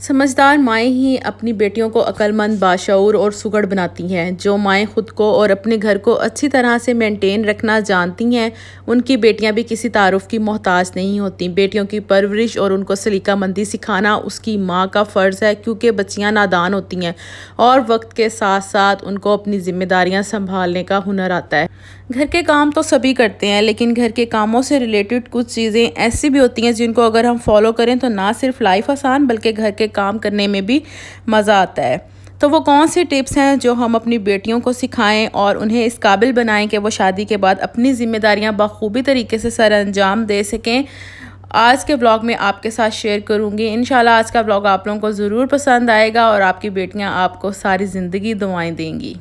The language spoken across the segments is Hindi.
समझदार माएँ ही अपनी बेटियों को अक्लमंद, बाशऊर और सुघड़ बनाती हैं। जो माएँ खुद को और अपने घर को अच्छी तरह से मेंटेन रखना जानती हैं, उनकी बेटियां भी किसी तारुफ की मोहताज नहीं होती। बेटियों की परवरिश और उनको सलीकामंदी सिखाना उसकी माँ का फ़र्ज़ है, क्योंकि बच्चियां नादान होती हैं और वक्त के साथ साथ उनको अपनी ज़िम्मेदारियाँ संभालने का हुनर आता है। घर के काम तो सभी करते हैं, लेकिन घर के कामों से रिलेटेड कुछ चीज़ें ऐसी भी होती हैं जिनको अगर हम फॉलो करें तो ना सिर्फ लाइफ आसान बल्कि घर के काम करने में भी मज़ा आता है। तो वो कौन सी टिप्स हैं जो हम अपनी बेटियों को सिखाएं और उन्हें इस काबिल बनाएं कि वो शादी के बाद अपनी ज़िम्मेदारियां बखूबी तरीके से सर अंजाम दे सकें, आज के व्लॉग में आपके साथ शेयर करूंगी। इंशाल्लाह आज का व्लॉग आप लोगों को ज़रूर पसंद आएगा और आपकी बेटियां आपको सारी ज़िंदगी दुआएं देंगी।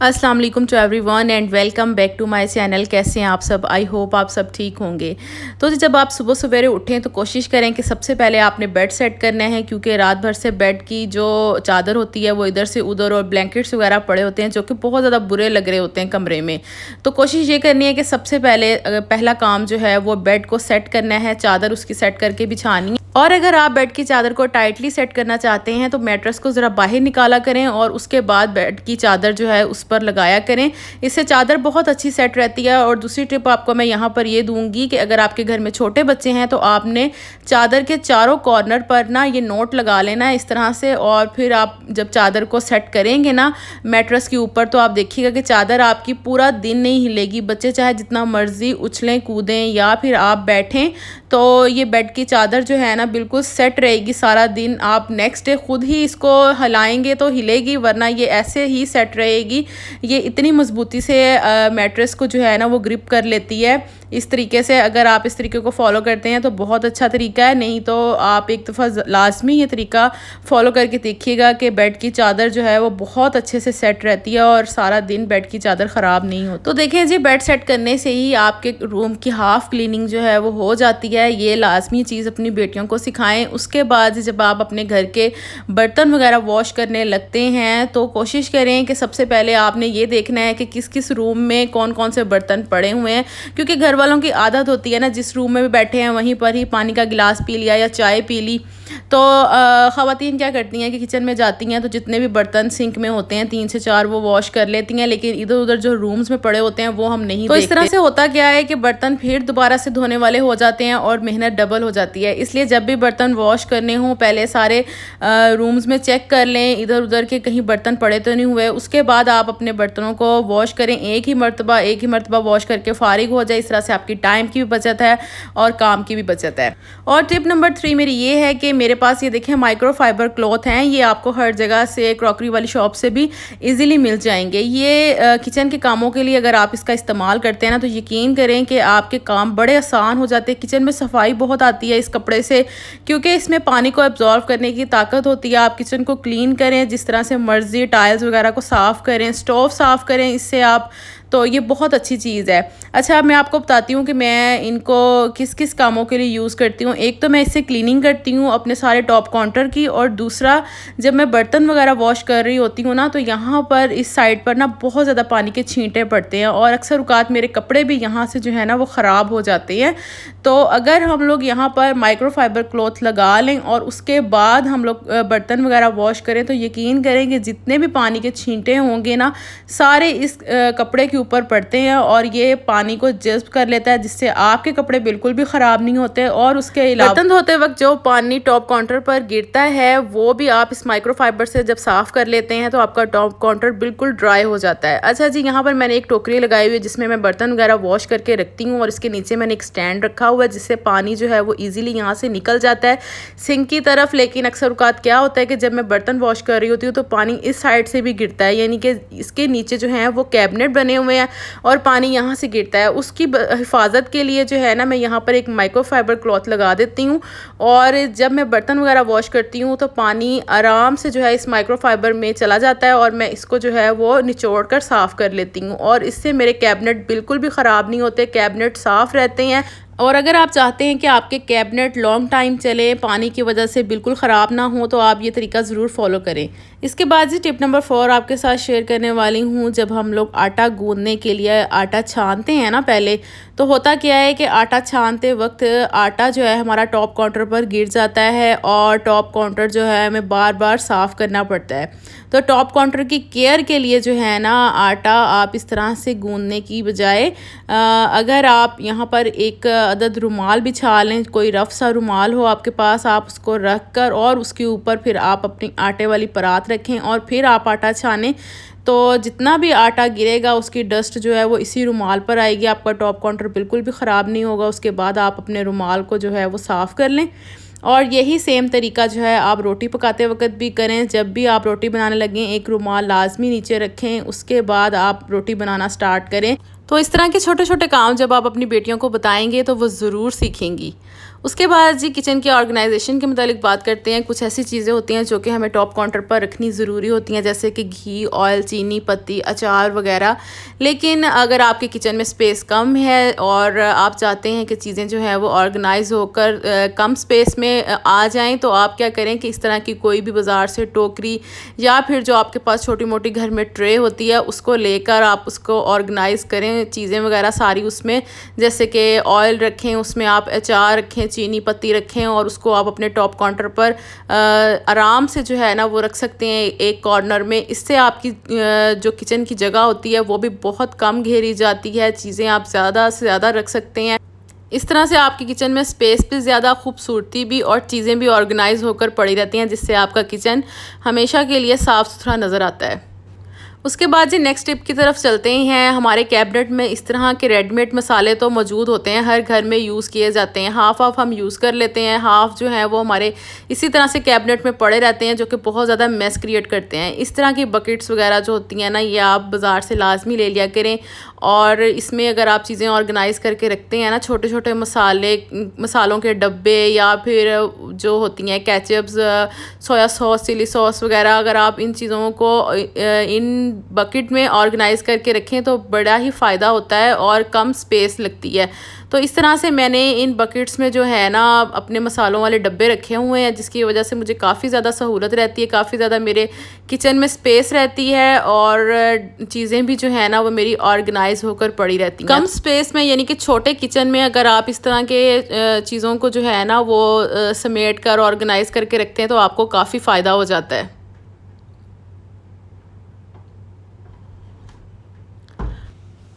अस्सलाम वालेकुम to everyone and welcome back to my channel. कैसे हैं आप सब? आई होप आप सब ठीक होंगे। तो जब आप सुबह सवेरे उठें तो कोशिश करें कि सबसे पहले आपने बेड सेट करना है, क्योंकि रात भर से बेड की जो चादर होती है वो इधर से उधर और ब्लैंकेट्स वगैरह पड़े होते हैं जो कि बहुत ज़्यादा बुरे लग रहे होते हैं कमरे में। तो कोशिश ये करनी है कि सबसे पहला काम जो है वो बेड को सेट करना है, चादर उसकी सेट करके बिछानी है। और अगर आप बेड की चादर को टाइटली सेट करना चाहते हैं तो मैट्रेस को ज़रा बाहर निकाला करें और उसके बाद बेड की चादर जो है उस पर लगाया करें। इससे चादर बहुत अच्छी सेट रहती है। और दूसरी टिप आपको मैं यहाँ पर ये दूंगी कि अगर आपके घर में छोटे बच्चे हैं तो आपने चादर के चारों कॉर्नर पर ना ये नोट लगा लेना है इस तरह से, और फिर आप जब चादर को सेट करेंगे ना मैट्रेस के ऊपर तो आप देखिएगा कि चादर आपकी पूरा दिन नहीं हिलेगी। बच्चे चाहे जितना मर्जी उछलें कूदें या फिर आप बैठें तो ये बेड की चादर जो है ना बिल्कुल सेट रहेगी सारा दिन। आप नेक्स्ट डे खुद ही इसको हिलाएंगे तो हिलेगी, वरना ये ऐसे ही सेट रहेगी। ये इतनी मजबूती से मैट्रेस को जो है ना वो ग्रिप कर लेती है। इस तरीके से अगर आप इस तरीके को फॉलो करते हैं तो बहुत अच्छा तरीका है, नहीं तो आप एक दफ़ा लाजमी ये तरीका फॉलो करके देखिएगा कि बेड की चादर जो है वो बहुत अच्छे से सेट रहती है और सारा दिन बेड की चादर ख़राब नहीं होती। तो देखें जी, बेड सेट करने से ही आपके रूम की हाफ़ क्लीनिंग जो है वो हो जाती है। ये लाजमी चीज़ अपनी बेटियों को सिखाएं। उसके बाद जब आप अपने घर के बर्तन वगैरह वॉश करने लगते हैं तो कोशिश करें कि सबसे पहले आपने ये देखना है कि किस किस रूम में कौन कौन से बर्तन पड़े हुए हैं, क्योंकि घर वालों की आदत होती है ना जिस रूम में भी बैठे हैं वहीं पर ही पानी का गिलास पी लिया या चाय पी ली। तो ख़वातीन क्या करती हैं कि किचन में जाती हैं तो जितने भी बर्तन सिंक में होते हैं 3 से 4 वो वॉश कर लेती हैं, लेकिन इधर उधर जो रूम्स में पड़े होते हैं वो हम नहीं देखते। तो इस तरह से होता क्या है कि बर्तन फिर दोबारा से धोने वाले हो जाते हैं और मेहनत डबल हो जाती है। इसलिए जब भी बर्तन वॉश करने हों पहले सारे रूम्स में चेक कर लें इधर उधर के कहीं बर्तन पड़े तो नहीं हुए। उसके बाद आप अपने बर्तनों को वॉश करें, एक ही मरतबा वॉश करके फारिग हो जाए। इस तरह से आपकी टाइम की भी बचत है और काम की भी बचत है। और टिप नंबर 3 मेरी ये है कि मेरे पास ये देखें माइक्रोफाइबर क्लॉथ हैं। ये आपको हर जगह से क्रॉकरी वाली शॉप से भी इजीली मिल जाएंगे। ये किचन के कामों के लिए अगर आप इसका इस्तेमाल करते हैं ना तो यकीन करें कि आपके काम बड़े आसान हो जाते हैं। किचन में सफाई बहुत आती है इस कपड़े से, क्योंकि इसमें पानी को एब्जॉर्व करने की ताकत होती है। आप किचन को क्लीन करें जिस तरह से मर्जी, टाइल्स वगैरह को साफ़ करें, स्टोव साफ़ करें इससे आप, तो ये बहुत अच्छी चीज़ है। अच्छा, मैं आपको बताती हूँ कि मैं इनको किस किस कामों के लिए यूज़ करती हूँ। एक तो मैं इससे क्लीनिंग करती हूँ अपने सारे टॉप काउंटर की, और दूसरा जब मैं बर्तन वगैरह वॉश कर रही होती हूँ ना तो यहाँ पर इस साइड पर ना बहुत ज़्यादा पानी के छींटे पड़ते हैं और अक्सर औक़ात मेरे कपड़े भी यहाँ से जो है ना वो ख़राब हो जाते हैं। तो अगर हम लोग यहाँ पर माइक्रोफाइबर क्लॉथ लगा लें और उसके बाद हम लोग बर्तन वगैरह वॉश करें तो यकीन करें कि जितने भी पानी के छींटे होंगे ना सारे इस कपड़े के ऊपर पड़ते हैं और ये पानी को जज़्ब कर लेता है, जिससे आपके कपड़े बिल्कुल भी ख़राब नहीं होते। और उसके अलावा बर्तन धोते वक्त जो पानी टॉप काउंटर पर गिरता है वो भी आप इस माइक्रोफाइबर से जब साफ़ कर लेते हैं तो आपका टॉप काउंटर बिल्कुल ड्राई हो जाता है। अच्छा जी, यहाँ पर मैंने एक टोकरी लगाई हुई है जिसमें मैं बर्तन वगैरह वॉश करके रखती हूँ और इसके नीचे मैंने एक स्टैंड रखा हुआ है जिससे पानी जो है वो ईजिली यहाँ से निकल जाता है सिंक की तरफ। लेकिन अक्सर औक़ात क्या होता है कि जब मैं बर्तन वॉश कर रही होती हूँ तो पानी इस साइड से भी गिरता है, यानी कि इसके नीचे जो है वो कैबिनेट बने हुए हैं और पानी यहाँ से गिरता है। उसकी हिफाजत के लिए जो है ना मैं यहाँ पर एक माइक्रोफाइबर क्लॉथ लगा देती हूँ और जब मैं बर्तन वगैरह वॉश करती हूँ तो पानी आराम से जो है इस माइक्रोफाइबर में चला जाता है और मैं इसको जो है वो निचोड़ कर साफ़ कर लेती हूँ और इससे मेरे कैबिनेट बिल्कुल भी ख़राब नहीं होते, कैबिनेट साफ़ रहते हैं। और अगर आप चाहते हैं कि आपके कैबिनेट लॉन्ग टाइम चले, पानी की वजह से बिल्कुल ख़राब ना हो, तो आप ये तरीका ज़रूर फॉलो करें। इसके बाद जी टिप नंबर 4 आपके साथ शेयर करने वाली हूँ। जब हम लोग आटा गूँदने के लिए आटा छानते हैं ना पहले, तो होता क्या है कि आटा छानते वक्त आटा जो है हमारा टॉप काउंटर पर गिर जाता है और टॉप काउंटर जो है हमें बार बार साफ़ करना पड़ता है। तो टॉप काउंटर की केयर के लिए जो है ना आटा आप इस तरह से गूँदने की बजाय अगर आप यहाँ पर एक अदद रुमाल बिछा लें, कोई रफ़ सा रुमाल हो आपके पास, आप उसको रख कर और उसके ऊपर फिर आप अपनी आटे वाली परात रखें और फिर आप आटा छानें, तो जितना भी आटा गिरेगा उसकी डस्ट जो है वो इसी रुमाल पर आएगी। आपका टॉप काउंटर बिल्कुल भी ख़राब नहीं होगा। उसके बाद आप अपने रुमाल को जो है वो साफ़ कर लें। और यही सेम तरीका जो है आप रोटी पकाते वक्त भी करें। जब भी आप रोटी बनाने लगें एक रुमाल लाजमी नीचे रखें, उसके बाद आप रोटी बनाना स्टार्ट करें। तो इस तरह के छोटे छोटे काम जब आप अपनी बेटियों को बताएंगे तो वो ज़रूर सीखेंगी। उसके बाद जी किचन के ऑर्गेनाइजेशन के मुतालिक बात करते हैं। कुछ ऐसी चीज़ें होती हैं जो कि हमें टॉप काउंटर पर रखनी ज़रूरी होती हैं, जैसे कि घी, ऑयल, चीनी, पत्ती, अचार वगैरह। लेकिन अगर आपके किचन में स्पेस कम है और आप चाहते हैं कि चीज़ें जो हैं वो ऑर्गेनाइज होकर कम स्पेस में आ जाएं, तो आप क्या करें कि इस तरह की कोई भी बाज़ार से टोकरी या फिर जो आपके पास छोटी मोटी घर में ट्रे होती है उसको लेकर आप उसको ऑर्गेनाइज़ करें, चीज़ें वगैरह सारी उसमें, जैसे कि ऑयल रखें, उसमें आप अचार रखें, चीनी पत्ती रखें और उसको आप अपने टॉप काउंटर पर आराम से जो है ना वो रख सकते हैं एक कॉर्नर में। इससे आपकी जो किचन की जगह होती है वो भी बहुत कम घेरी जाती है, चीज़ें आप ज़्यादा से ज़्यादा रख सकते हैं। इस तरह से आपकी किचन में स्पेस भी ज़्यादा, खूबसूरती भी और चीज़ें भी ऑर्गेनाइज होकर पड़ी रहती हैं, जिससे आपका किचन हमेशा के लिए साफ़ सुथरा नज़र आता है। उसके बाद जी नेक्स्ट टिप की तरफ चलते हैं। हमारे कैबिनेट में इस तरह के रेडीमेड मसाले तो मौजूद होते हैं, हर घर में यूज़ किए जाते हैं। हाफ़ हाफ़ हम यूज़ कर लेते हैं, हाफ़ जो है वो हमारे इसी तरह से कैबिनेट में पड़े रहते हैं, जो कि बहुत ज़्यादा मेस क्रिएट करते हैं। इस तरह की बकेट्स वगैरह जो होती हैं ना, ये आप बाज़ार से लाजमी ले लिया करें। और इसमें अगर आप चीज़ें ऑर्गेनाइज़ करके रखते हैं ना, छोटे छोटे मसालों के डब्बे या फिर जो होती हैं ketchups, soya sauce, chilli sauce वगैरह, अगर आप इन चीज़ों को इन बकेट में ऑर्गेनाइज़ करके रखें तो बड़ा ही फ़ायदा होता है और कम स्पेस लगती है। तो इस तरह से मैंने इन बकेट्स में जो है ना अपने मसालों वाले डब्बे रखे हुए हैं, जिसकी वजह से मुझे काफ़ी ज़्यादा सहूलत रहती है, काफ़ी ज़्यादा मेरे किचन में स्पेस रहती है और चीज़ें भी जो है ना वो मेरी ऑर्गेनाइज होकर पड़ी रहती हैं। कम स्पेस में यानी कि छोटे किचन में अगर आप इस तरह के चीज़ों को जो है ना वो समेट कर ऑर्गेनाइज़ करके रखते हैं तो आपको काफ़ी फ़ायदा हो जाता है।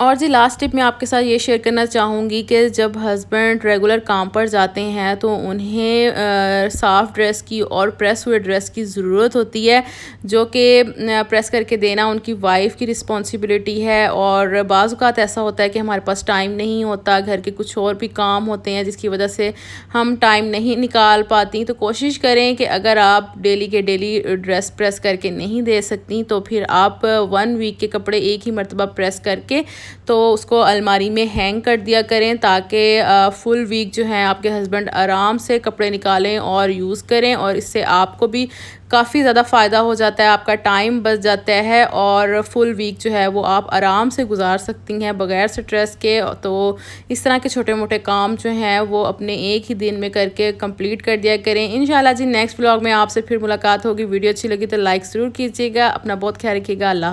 और जी लास्ट टिप मैं आपके साथ ये शेयर करना चाहूँगी कि जब हस्बैंड रेगुलर काम पर जाते हैं तो उन्हें साफ़ ड्रेस की और प्रेस हुए ड्रेस की ज़रूरत होती है, जो कि प्रेस करके देना उनकी वाइफ़ की रिस्पॉन्सिबिलिटी है। और बाज़ औक़ात ऐसा होता है कि हमारे पास टाइम नहीं होता, घर के कुछ और भी काम होते हैं जिसकी वजह से हम टाइम नहीं निकाल पाती। तो कोशिश करें कि अगर आप डेली के डेली ड्रेस प्रेस करके नहीं दे सकती तो फिर आप 1 वीक के कपड़े एक ही मरतबा प्रेस करके तो उसको अलमारी में हैंग कर दिया करें, ताकि फुल वीक जो है आपके हस्बैंड आराम से कपड़े निकालें और यूज़ करें। और इससे आपको भी काफ़ी ज़्यादा फ़ायदा हो जाता है, आपका टाइम बच जाता है और फुल वीक जो है वो आप आराम से गुजार सकती हैं बग़ैर स्ट्रेस के। तो इस तरह के छोटे मोटे काम जो हैं वो अपने एक ही दिन में करके कंप्लीट कर दिया करें। इंशाल्लाह जी नेक्स्ट व्लॉग में आपसे फिर मुलाकात होगी। वीडियो अच्छी लगी तो लाइक ज़रूर कीजिएगा। अपना बहुत ख्याल रखिएगा। अल्लाह।